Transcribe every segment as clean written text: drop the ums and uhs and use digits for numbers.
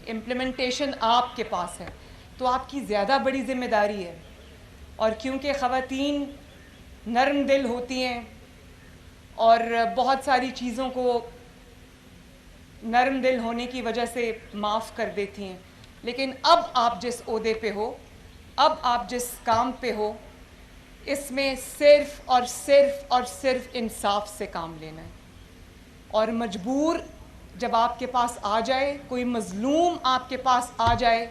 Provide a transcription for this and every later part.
Implementation آپ کے پاس ہے، تو آپ کی زیادہ بڑی ذمہ داری ہے. اور کیونکہ خواتین نرم دل ہوتی ہیں اور بہت ساری چیزوں کو نرم دل ہونے کی وجہ سے معاف کر دیتی ہیں، لیکن اب آپ جس عہدے پہ ہو، اب آپ جس کام پہ ہو، اس میں صرف اور صرف اور صرف انصاف سے کام لینا ہے. اور مجبور جب آپ کے پاس آ جائے، کوئی مظلوم آپ کے پاس آ جائے،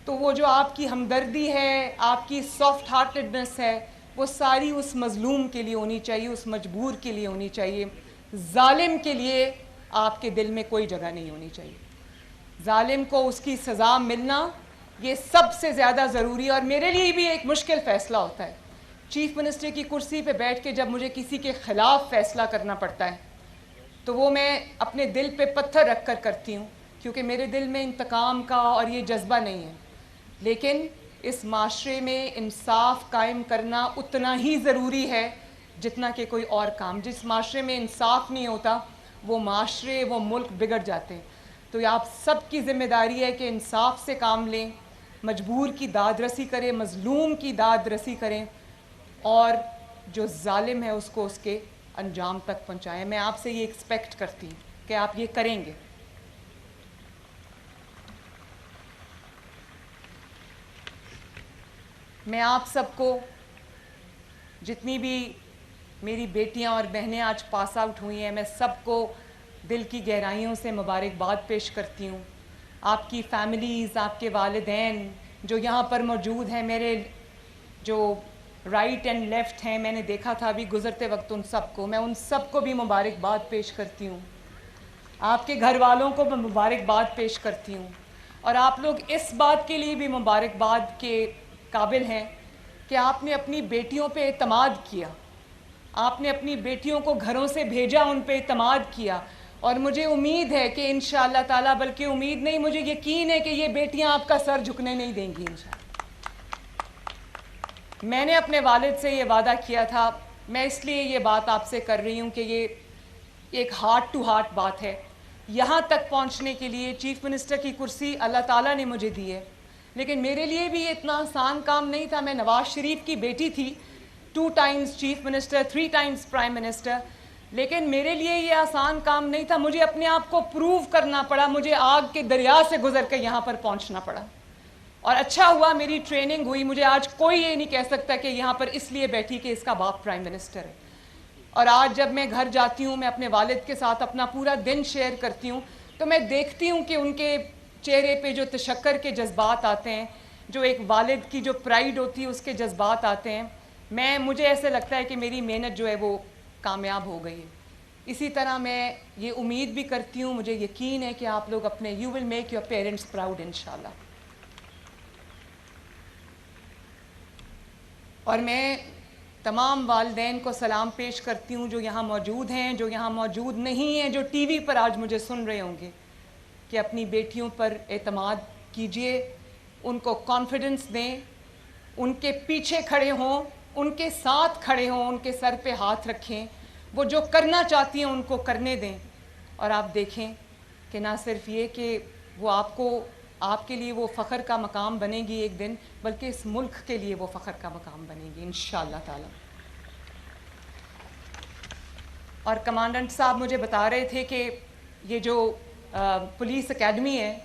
تو وہ جو آپ کی ہمدردی ہے، آپ کی سافٹ ہارٹڈنس ہے، وہ ساری اس مظلوم کے لیے ہونی چاہیے، اس مجبور کے لیے ہونی چاہیے. ظالم کے لیے آپ کے دل میں کوئی جگہ نہیں ہونی چاہیے. ظالم کو اس کی سزا ملنا یہ سب سے زیادہ ضروری ہے. اور میرے لیے بھی ایک مشکل فیصلہ ہوتا ہے چیف منسٹر کی کرسی پہ بیٹھ کے جب مجھے کسی کے خلاف فیصلہ کرنا پڑتا ہے، تو وہ میں اپنے دل پہ پتھر رکھ کر کرتی ہوں، کیونکہ میرے دل میں انتقام کا اور یہ جذبہ نہیں ہے. لیکن اس معاشرے میں انصاف قائم کرنا اتنا ہی ضروری ہے جتنا کہ کوئی اور کام. جس معاشرے میں انصاف نہیں ہوتا، وہ معاشرے، وہ ملک بگڑ جاتے ہیں. تو یہ آپ سب کی ذمہ داری ہے کہ انصاف سے کام لیں، مجبور کی داد رسی کریں، مظلوم کی داد رسی کریں، اور جو ظالم ہے اس کو اس کے انجام تک پہنچائیں. میں آپ سے یہ ایکسپیکٹ کرتی ہوں کہ آپ یہ کریں گے. میں آپ سب کو، جتنی بھی میری بیٹیاں اور بہنیں آج پاس آؤٹ ہوئی ہیں، میں سب کو دل کی گہرائیوں سے مبارکباد پیش کرتی ہوں. آپ کی فیملیز، آپ کے والدین جو یہاں پر موجود ہیں، میرے جو رائٹ اینڈ لیفٹ ہیں، میں نے دیکھا تھا ابھی گزرتے وقت ان سب کو، میں ان سب کو بھی مبارکباد پیش کرتی ہوں. آپ کے گھر والوں کو میں مبارکباد پیش کرتی ہوں. اور آپ لوگ اس بات کے لیے بھی مبارکباد کے قابل ہیں کہ آپ نے اپنی بیٹیوں پہ اعتماد کیا، آپ نے اپنی بیٹیوں کو گھروں سے بھیجا، ان پہ اعتماد کیا. اور مجھے امید ہے کہ انشاءاللہ تعالیٰ، بلکہ امید نہیں، مجھے یقین ہے کہ یہ بیٹیاں آپ کا سر جھکنے نہیں دیں گی انشاءاللہ. میں نے اپنے والد سے یہ وعدہ کیا تھا. میں اس لیے یہ بات آپ سے کر رہی ہوں کہ یہ ایک ہارٹ ٹو ہارٹ بات ہے. یہاں تک پہنچنے کے لیے چیف منسٹر کی کرسی اللہ تعالیٰ نے مجھے دی ہے، لیکن میرے لیے بھی یہ اتنا آسان کام نہیں تھا. میں نواز شریف کی بیٹی تھی، 2 Times chief minister, 3 Times prime minister, لیکن میرے لیے یہ آسان کام نہیں تھا. مجھے اپنے آپ کو پروو کرنا پڑا، مجھے آگ کے دریا سے گزر کے یہاں پر پہنچنا پڑا. اور اچھا ہوا میری ٹریننگ ہوئی. مجھے آج کوئی یہ نہیں کہہ سکتا کہ یہاں پر اس لیے بیٹھی کہ اس کا باپ پرائم منسٹر ہے. اور آج جب میں گھر جاتی ہوں، میں اپنے والد کے ساتھ اپنا پورا دن شیئر کرتی ہوں، تو میں دیکھتی ہوں کہ ان کے چہرے پہ جو تشکر کے جذبات آتے ہیں، جو ایک والد کی جو پرائیڈ ہوتی ہے اس کے جذبات آتے ہیں. مجھے ایسے لگتا ہے کہ میری محنت جو ہے وہ کامیاب ہو گئی ہے. اسی طرح میں یہ امید بھی کرتی ہوں، مجھے یقین ہے کہ آپ لوگ اپنے you will make your parents proud انشاءاللہ. اور میں تمام والدین کو سلام پیش کرتی ہوں جو یہاں موجود ہیں، جو یہاں موجود نہیں ہیں، جو ٹی وی پر آج مجھے سن رہے ہوں گے، کہ اپنی بیٹیوں پر اعتماد کیجئے، ان کو کانفیڈنس دیں، ان کے پیچھے کھڑے ہوں، ان کے ساتھ کھڑے ہوں، ان کے سر پہ ہاتھ رکھیں، وہ جو کرنا چاہتی ہیں ان کو کرنے دیں. اور آپ دیکھیں کہ نہ صرف یہ کہ وہ آپ کے لیے وہ فخر کا مقام بنے گی ایک دن، بلکہ اس ملک کے لیے وہ فخر کا مقام بنے گی انشاءاللہ تعالی. اور کمانڈنٹ صاحب مجھے بتا رہے تھے کہ یہ جو پولیس اکیڈمی ہے،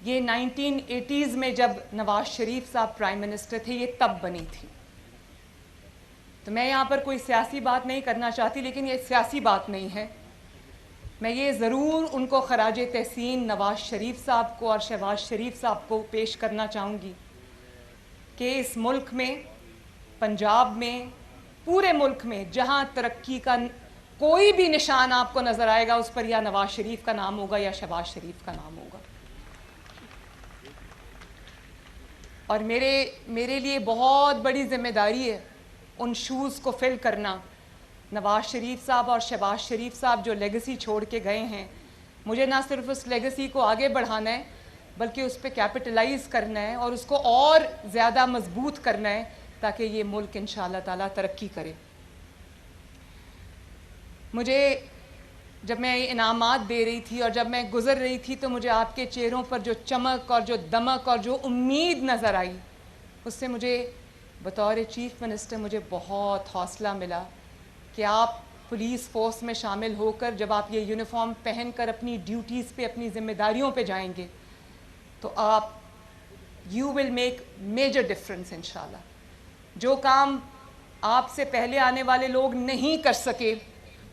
یہ 1980s میں جب نواز شریف صاحب پرائم منسٹر تھے، یہ تب بنی تھی. تو میں یہاں پر کوئی سیاسی بات نہیں کرنا چاہتی، لیکن یہ سیاسی بات نہیں ہے. میں یہ ضرور ان کو خراج تحسین نواز شریف صاحب کو اور شہباز شریف صاحب کو پیش کرنا چاہوں گی کہ اس ملک میں، پنجاب میں، پورے ملک میں جہاں ترقی کا کوئی بھی نشان آپ کو نظر آئے گا، اس پر یا نواز شریف کا نام ہوگا یا شہباز شریف کا نام ہوگا. اور میرے لیے بہت بڑی ذمہ داری ہے ان شوز کو فل کرنا. نواز شریف صاحب اور شہباز شریف صاحب جو لیگسی چھوڑ کے گئے ہیں، مجھے نہ صرف اس لیگسی کو آگے بڑھانا ہے، بلکہ اس پہ کیپٹلائز کرنا ہے اور اس کو اور زیادہ مضبوط کرنا ہے تاکہ یہ ملک انشاءاللہ تعالیٰ ترقی کرے. مجھے جب میں انعامات دے رہی تھی اور جب میں گزر رہی تھی تو مجھے آپ کے چہروں پر جو چمک اور جو دمک اور جو امید نظر آئی، اس سے مجھے بطور چیف منسٹر مجھے بہت حوصلہ ملا کہ آپ پولیس فورس میں شامل ہو کر جب آپ یہ یونیفارم پہن کر اپنی ڈیوٹیز پہ اپنی ذمہ داریوں پہ جائیں گے تو آپ you will make major difference انشاءاللہ. جو کام آپ سے پہلے آنے والے لوگ نہیں کر سکے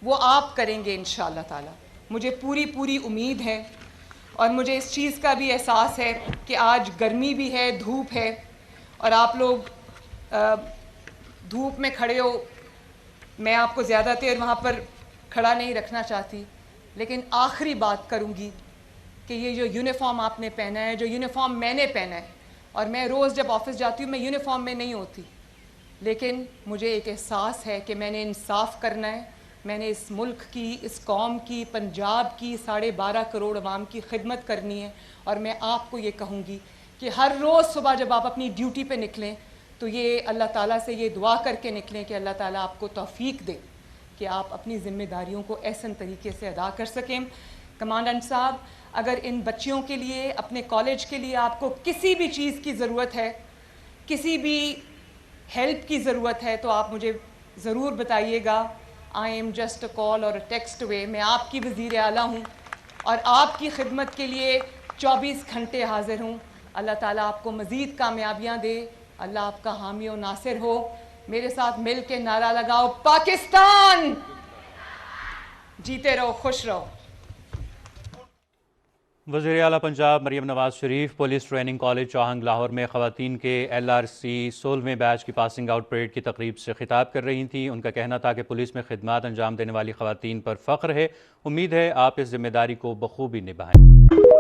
وہ آپ کریں گے انشاءاللہ تعالی. مجھے پوری امید ہے اور مجھے اس چیز کا بھی احساس ہے کہ آج گرمی بھی ہے، دھوپ ہے اور آپ لوگ دھوپ میں کھڑے ہو. میں آپ کو زیادہ دیر وہاں پر کھڑا نہیں رکھنا چاہتی، لیکن آخری بات کروں گی کہ یہ جو یونیفارم آپ نے پہنا ہے، جو یونیفارم میں نے پہنا ہے، اور میں روز جب آفس جاتی ہوں میں یونیفارم میں نہیں ہوتی، لیکن مجھے ایک احساس ہے کہ میں نے انصاف کرنا ہے. میں نے اس ملک کی، اس قوم کی، پنجاب کی 12.5 کروڑ عوام کی خدمت کرنی ہے. اور میں آپ کو یہ کہوں گی کہ ہر روز صبح جب آپ اپنی ڈیوٹی پہ نکلیں تو یہ اللہ تعالیٰ سے یہ دعا کر کے نکلیں کہ اللہ تعالیٰ آپ کو توفیق دے کہ آپ اپنی ذمہ داریوں کو احسن طریقے سے ادا کر سکیں. کمانڈنٹ صاحب، اگر ان بچیوں کے لیے، اپنے کالج کے لیے آپ کو کسی بھی چیز کی ضرورت ہے، کسی بھی ہیلپ کی ضرورت ہے تو آپ مجھے ضرور بتائیے گا. آئی ایم جسٹ اے کال اور اے ٹیکسٹ اوے. میں آپ کی وزیر اعلیٰ ہوں اور آپ کی خدمت کے لیے 24 گھنٹے حاضر ہوں. اللہ تعالیٰ آپ کو مزید کامیابیاں دے. اللہ آپ کا حامی و ناصر ہو. میرے ساتھ مل کے نعرہ لگاؤ، پاکستان جیتے رہو، خوش رہو. وزیر اعلیٰ Punjab Maryam Nawaz Sharif police training college چوہنگ Lahore میں خواتین کے LRC 16ویں بیچ کی پاسنگ آؤٹ پریڈ کی تقریب سے خطاب کر رہی تھیں. ان کا کہنا تھا کہ پولیس میں خدمات انجام دینے والی خواتین پر فخر ہے. امید ہے آپ اس ذمہ داری کو بخوبی نبھائیں.